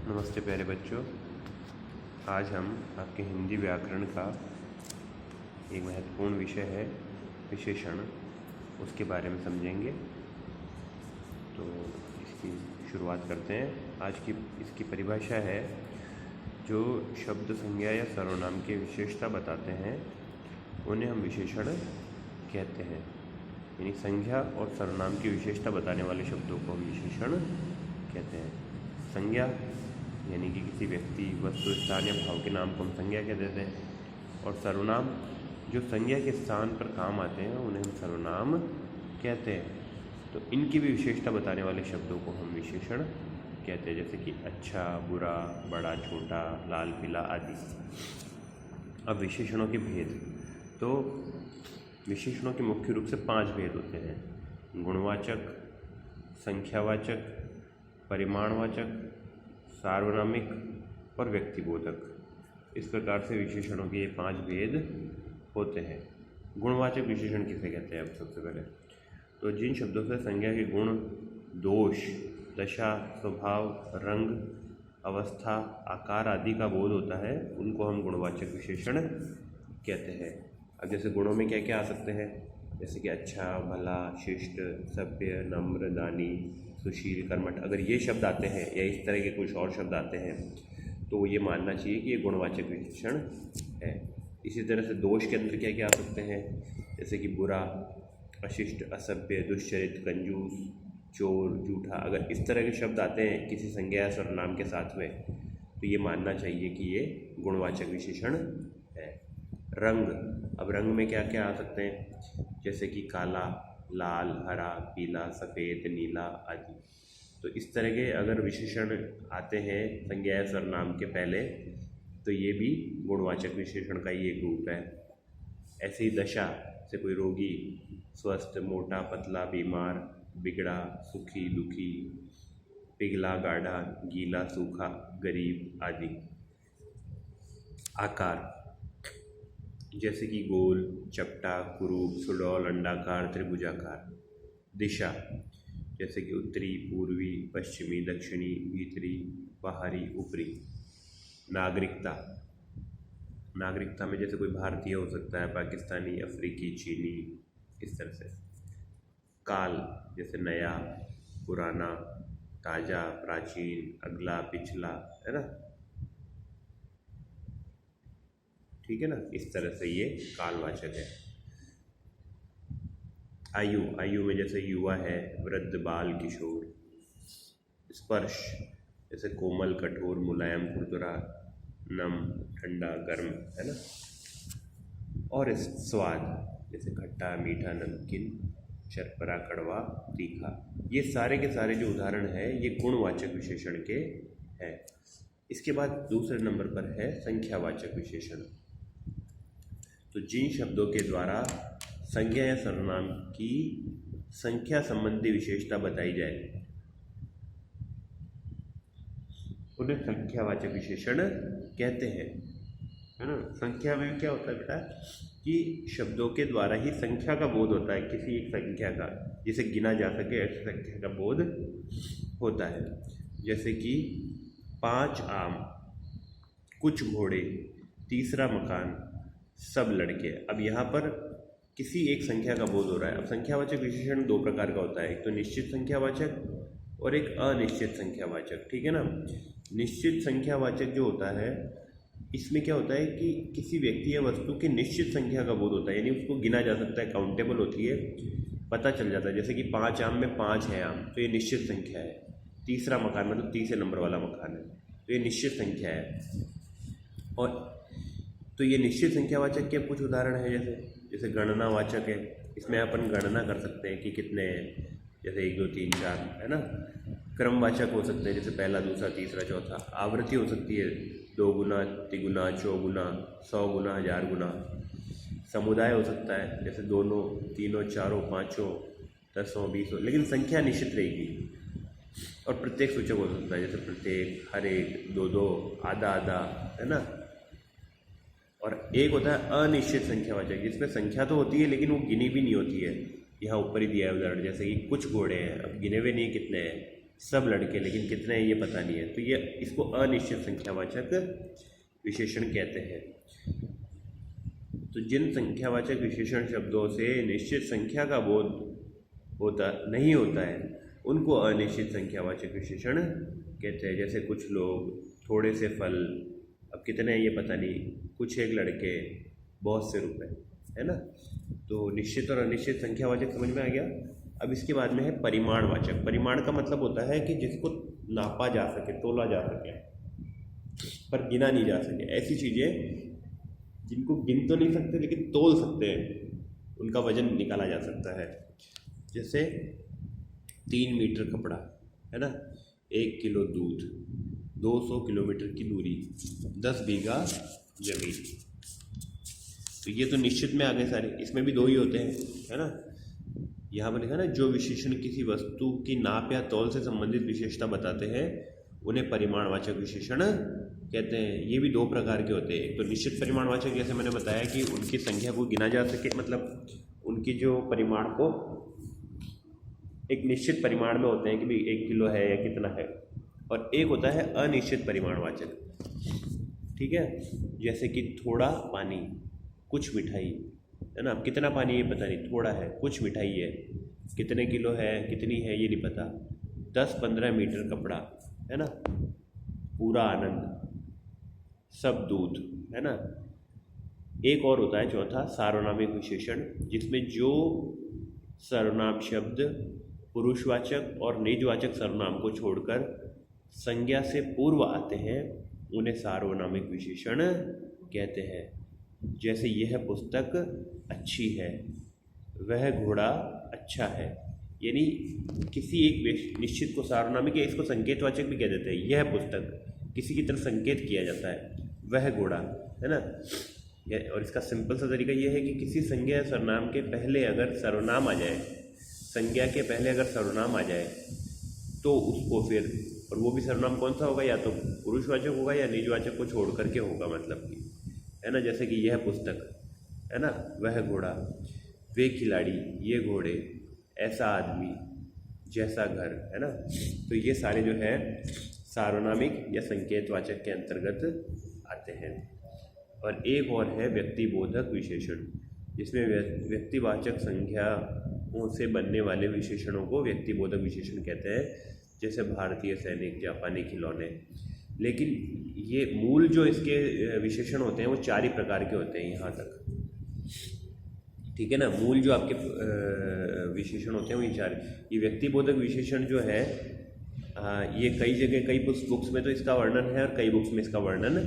नमस्ते प्यारे बच्चों। आज हम आपके हिंदी व्याकरण का एक महत्वपूर्ण विषय है विशेषण, उसके बारे में समझेंगे। तो इसकी शुरुआत करते हैं। आज की इसकी परिभाषा है, जो शब्द संज्ञा या सर्वनाम की विशेषता बताते हैं उन्हें हम विशेषण कहते हैं। यानी संज्ञा और सर्वनाम की विशेषता बताने वाले शब्दों को हम विशेषण कहते हैं। संज्ञा यानी कि किसी व्यक्ति, वस्तु, स्थान या भाव के नाम को हम संज्ञा कह देते हैं। और सर्वनाम जो संज्ञा के स्थान पर काम आते हैं उन्हें हम सर्वनाम कहते हैं। तो इनकी भी विशेषता बताने वाले शब्दों को हम विशेषण कहते हैं, जैसे कि अच्छा, बुरा, बड़ा, छोटा, लाल, पीला आदि। अब विशेषणों के भेद। तो विशेषणों के मुख्य रूप से 5 भेद होते हैं: गुणवाचक, संख्यावाचक, परिमाणवाचक, सार्वनामिक और व्यक्तिबोधक। इस प्रकार से विशेषणों के ये 5 भेद होते हैं। गुणवाचक विशेषण किसे कहते हैं? अब सबसे पहले तो जिन शब्दों से संज्ञा के गुण, दोष, दशा, स्वभाव, रंग, अवस्था, आकार आदि का बोध होता है उनको हम गुणवाचक विशेषण कहते हैं। अब जैसे गुणों में क्या क्या आ सकते हैं? जैसे कि अच्छा, भला, शिष्ट, सभ्य, नम्र, दानी, सुशील, कर्मठ। अगर ये शब्द आते हैं या इस तरह के कुछ और शब्द आते हैं तो ये मानना चाहिए कि ये गुणवाचक विशेषण है। इसी तरह से दोष के अंदर क्या क्या आ सकते हैं? जैसे कि बुरा, अशिष्ट, असभ्य, दुष्चरित, कंजूस, चोर, झूठा। अगर इस तरह के शब्द आते हैं किसी संज्ञा या सर्वनाम के साथ में तो ये मानना चाहिए कि ये गुणवाचक विशेषण है। रंग। अब रंग में क्या क्या आ सकते हैं? जैसे कि काला, लाल, हरा, पीला, सफ़ेद, नीला आदि। तो इस तरह के अगर विशेषण आते हैं संज्ञा या सर्वनाम के पहले तो ये भी गुणवाचक विशेषण का ही एक रूप है। ऐसे ही दशा से कोई रोगी, स्वस्थ, मोटा, पतला, बीमार, बिगड़ा, सुखी, दुखी, पिघला, गाढ़ा, गीला, सूखा, गरीब आदि। आकार जैसे कि गोल, चपटा, कुरूप, सुडौल, अंडाकार, त्रिभुजाकार। दिशा जैसे कि उत्तरी, पूर्वी, पश्चिमी, दक्षिणी, भीतरी, बाहरी, ऊपरी। नागरिकता। नागरिकता में जैसे कोई भारतीय हो सकता है, पाकिस्तानी, अफ्रीकी, चीनी, इस तरह से। काल जैसे नया, पुराना, ताज़ा, प्राचीन, अगला, पिछला, है ना? ठीक है ना? इस तरह से ये कालवाचक है। आयु। आयु में जैसे युवा है, वृद्ध, बाल, किशोर। स्पर्श जैसे कोमल, कठोर, मुलायम, खुरदुरा, नम, ठंडा, गर्म, है ना? और स्वाद जैसे खट्टा, मीठा, नमकीन, चरपरा, कड़वा, तीखा। ये सारे के सारे जो उदाहरण हैं ये गुणवाचक विशेषण के हैं। इसके बाद दूसरे नंबर पर है संख्यावाचक विशेषण। तो जिन शब्दों के द्वारा संज्ञा या सर्वनाम की संख्या संबंधी विशेषता बताई जाए उन्हें संख्यावाचक विशेषण कहते हैं, है ना? संख्या में क्या होता है बेटा कि शब्दों के द्वारा ही संख्या का बोध होता है, किसी एक संख्या का जिसे गिना जा सके ऐसी संख्या का बोध होता है। जैसे कि 5 आम, कुछ घोड़े, तीसरा मकान, सब लड़के। अब यहाँ पर किसी एक संख्या का बोध हो रहा है। अब संख्यावाचक विशेषण 2 प्रकार का होता है, एक तो निश्चित संख्यावाचक और एक अनिश्चित संख्यावाचक। ठीक है ना? निश्चित संख्यावाचक जो होता है इसमें क्या होता है कि किसी व्यक्ति या वस्तु की निश्चित संख्या का बोध होता है, यानी उसको गिना जा सकता है, काउंटेबल होती है, पता चल जाता है। जैसे कि 5 आम में 5 है आम, तो ये निश्चित संख्या है। तीसरा मकान मतलब तीसरे नंबर वाला मकान है, तो ये निश्चित संख्या है। और तो ये निश्चित संख्यावाचक के कुछ उदाहरण हैं, जैसे गणनावाचक है। इसमें अपन गणना कर सकते हैं कि कितने हैं, जैसे 1 2 3 4, है ना? क्रमवाचक हो सकते हैं, जैसे पहला, दूसरा, तीसरा, चौथा। आवृत्ति हो सकती है 2 गुना, तिगुना, चौगुना, 100 गुना, 1000 गुना। समुदाय हो सकता है, जैसे दोनों, तीनों, चारों, पाँचों, 10, 20। लेकिन संख्या निश्चित रहेगी। और प्रत्येक सूचक हो सकता है, जैसे प्रत्येक, हर एक, 2 2, आधा आधा, है ना? और एक होता है अनिश्चित संख्यावाचक, जिसमें संख्या तो होती है लेकिन वो गिनी भी नहीं होती है। यहाँ ऊपर ही दिया है उदाहरण, जैसे कि कुछ घोड़े हैं, अब गिने हुए नहीं कितने हैं, सब लड़के, लेकिन कितने हैं ये पता नहीं है, तो ये इसको अनिश्चित संख्यावाचक विशेषण कहते हैं। तो जिन संख्यावाचक विशेषण शब्दों से निश्चित संख्या का बोध नहीं होता है उनको अनिश्चित संख्यावाचक विशेषण कहते हैं। जैसे कुछ लोग, थोड़े से फल, अब कितने हैं ये पता नहीं, कुछ एक लड़के, बहुत से रुपए, है ना। तो निश्चित और अनिश्चित संख्यावाचक समझ में आ गया। अब इसके बाद में है परिमाणवाचक। परिमाण का मतलब होता है कि जिसको नापा जा सके, तोला जा सके, पर गिना नहीं जा सके। ऐसी चीज़ें जिनको गिन तो नहीं सकते लेकिन तोल सकते हैं, उनका वजन निकाला जा सकता है। जैसे 3 मीटर कपड़ा, है ना, 1 किलो दूध, 200 किलोमीटर की दूरी, 10 बीघा जमीन। तो ये तो निश्चित में आ गए सारे, इसमें भी 2 ही होते हैं, है ना। यहाँ पर लिखा ना, जो विशेषण किसी वस्तु की नाप या तौल से संबंधित विशेषता बताते हैं उन्हें परिमाणवाचक विशेषण कहते हैं। ये भी 2 प्रकार के होते हैं। एक तो निश्चित परिमाणवाचक, जैसे मैंने बताया कि उनकी संख्या को गिना जा सके, मतलब उनकी जो परिमाण को एक निश्चित परिमाण में होते हैं कि भाई 1 किलो है या कितना है। और एक होता है अनिश्चित परिमाणवाचक, ठीक है, जैसे कि थोड़ा पानी, कुछ मिठाई, है ना। अब कितना पानी ये पता नहीं, थोड़ा है, कुछ मिठाई है, कितने किलो है, कितनी है ये नहीं पता, 10-15 मीटर कपड़ा, है ना, पूरा आनंद, सब दूध, है ना। एक और होता है चौथा, सार्वनामिक विशेषण, जिसमें जो सर्वनाम शब्द पुरुषवाचक और निजवाचक सर्वनाम को छोड़कर संज्ञा से पूर्व आते हैं उन्हें सार्वनामिक विशेषण कहते हैं। जैसे यह पुस्तक अच्छी है, वह घोड़ा अच्छा है। यानी किसी एक निश्चित को सार्वनामिक, या इसको संकेतवाचक भी कह देते हैं। यह पुस्तक किसी की तरफ संकेत किया जाता है, वह घोड़ा, है ना। और इसका सिंपल सा तरीका यह है कि किसी संज्ञा या सर्वनाम के पहले अगर सर्वनाम आ जाए, संज्ञा के पहले अगर सर्वनाम आ जाए तो उसको फिर, और वो भी सर्वनाम कौन सा होगा, या तो पुरुषवाचक होगा या निजवाचक को छोड़ करके होगा, मतलब कि, है ना। जैसे कि यह पुस्तक, है ना, वह घोड़ा, वे खिलाड़ी, ये घोड़े, ऐसा आदमी, जैसा घर, है ना। तो ये सारे जो है सार्वनामिक या संकेतवाचक के अंतर्गत आते हैं। और एक और है व्यक्तिबोधक विशेषण, जिसमें व्यक्तिवाचक संज्ञाओं से बनने वाले विशेषणों को व्यक्तिबोधक विशेषण कहते हैं। जैसे भारतीय सैनिक, जापानी खिलौने। लेकिन ये मूल जो इसके विशेषण होते हैं वो 4 ही प्रकार के होते हैं यहाँ तक, ठीक है ना। मूल जो आपके विशेषण होते हैं वो ये 4। ये व्यक्तिबोधक विशेषण जो है ये कई जगह, कई बुक्स में तो इसका वर्णन है और कई बुक्स में इसका वर्णन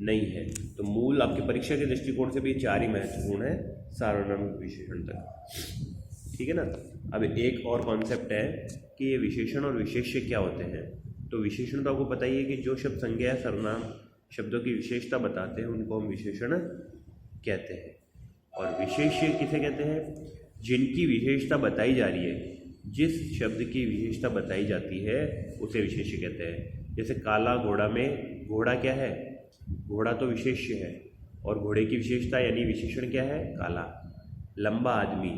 नहीं है। तो मूल आपकी परीक्षा के दृष्टिकोण से भी 4 ही महत्वपूर्ण है सार्वनामिक विशेषण तक, ठीक है ना। अब एक और कॉन्सेप्ट है कि ये विशेषण और विशेष्य क्या होते हैं। तो विशेषण तो आपको पता ही है कि जो शब्द संज्ञा या सर्वनाम शब्दों की विशेषता बताते हैं उनको हम विशेषण कहते हैं। और विशेष्य किसे कहते हैं, जिनकी विशेषता बताई जा रही है, जिस शब्द की विशेषता बताई जाती है उसे विशेष्य कहते हैं। जैसे काला घोड़ा में घोड़ा क्या है, घोड़ा तो विशेष्य है, और घोड़े की विशेषता यानी विशेषण क्या है, काला। लंबा आदमी,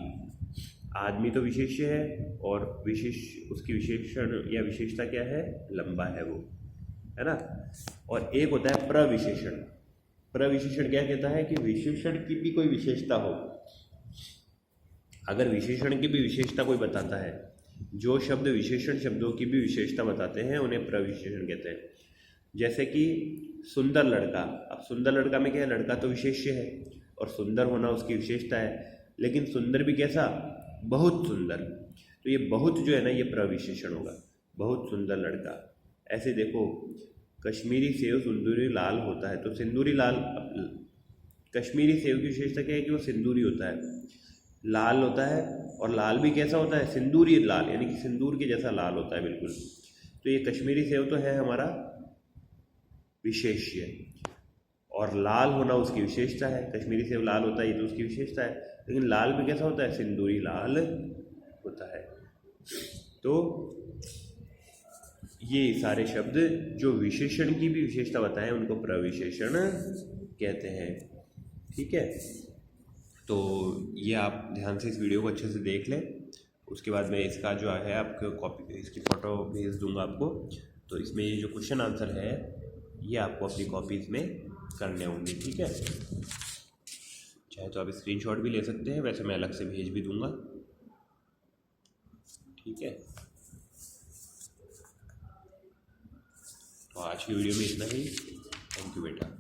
आदमी तो विशेष्य है और उसकी विशेषण या विशेषता क्या है, लंबा है वो, है ना। और एक होता है प्रविशेषण। प्रविशेषण क्या कहता है कि विशेषण की भी कोई विशेषता हो, अगर विशेषण की भी विशेषता कोई बताता है, जो शब्द विशेषण शब्दों की भी विशेषता बताते हैं उन्हें प्रविशेषण कहते हैं। जैसे कि सुंदर लड़का, अब सुंदर लड़का में क्या है, लड़का तो विशेष्य है और सुंदर होना उसकी विशेषता है, लेकिन सुंदर भी कैसा, बहुत सुंदर। तो ये बहुत जो है ना, ये प्रविशेषण होगा, बहुत सुंदर लड़का। ऐसे देखो, कश्मीरी सेव सिंदूरी लाल होता है, तो सिंदूरी लाल, कश्मीरी सेव की विशेषता क्या है कि वो सिंदूरी होता है, लाल होता है, और लाल भी कैसा होता है, सिंदूरी लाल, यानी कि सिंदूर के जैसा लाल होता है बिल्कुल। तो ये कश्मीरी सेव तो है हमारा विशेष्य, और लाल होना उसकी विशेषता है। कश्मीरी सेव लाल होता है, ये तो उसकी विशेषता है, लेकिन लाल भी कैसा होता है, सिंदूरी लाल होता है। तो ये सारे शब्द जो विशेषण की भी विशेषता बताएं उनको प्रविशेषण कहते हैं, ठीक है। तो ये आप ध्यान से इस वीडियो को अच्छे से देख लें। उसके बाद मैं इसका जो है आपको कॉपी, इसकी फ़ोटो भेज दूंगा आपको। तो इसमें ये जो क्वेश्चन आंसर है ये आपको अपनी कॉपीज़ में करने होंगे, ठीक है। चाहे तो आप स्क्रीनशॉट भी ले सकते हैं, वैसे मैं अलग से भेज भी दूंगा, ठीक है। तो आज की वीडियो में इतना ही। थैंक यू बेटा।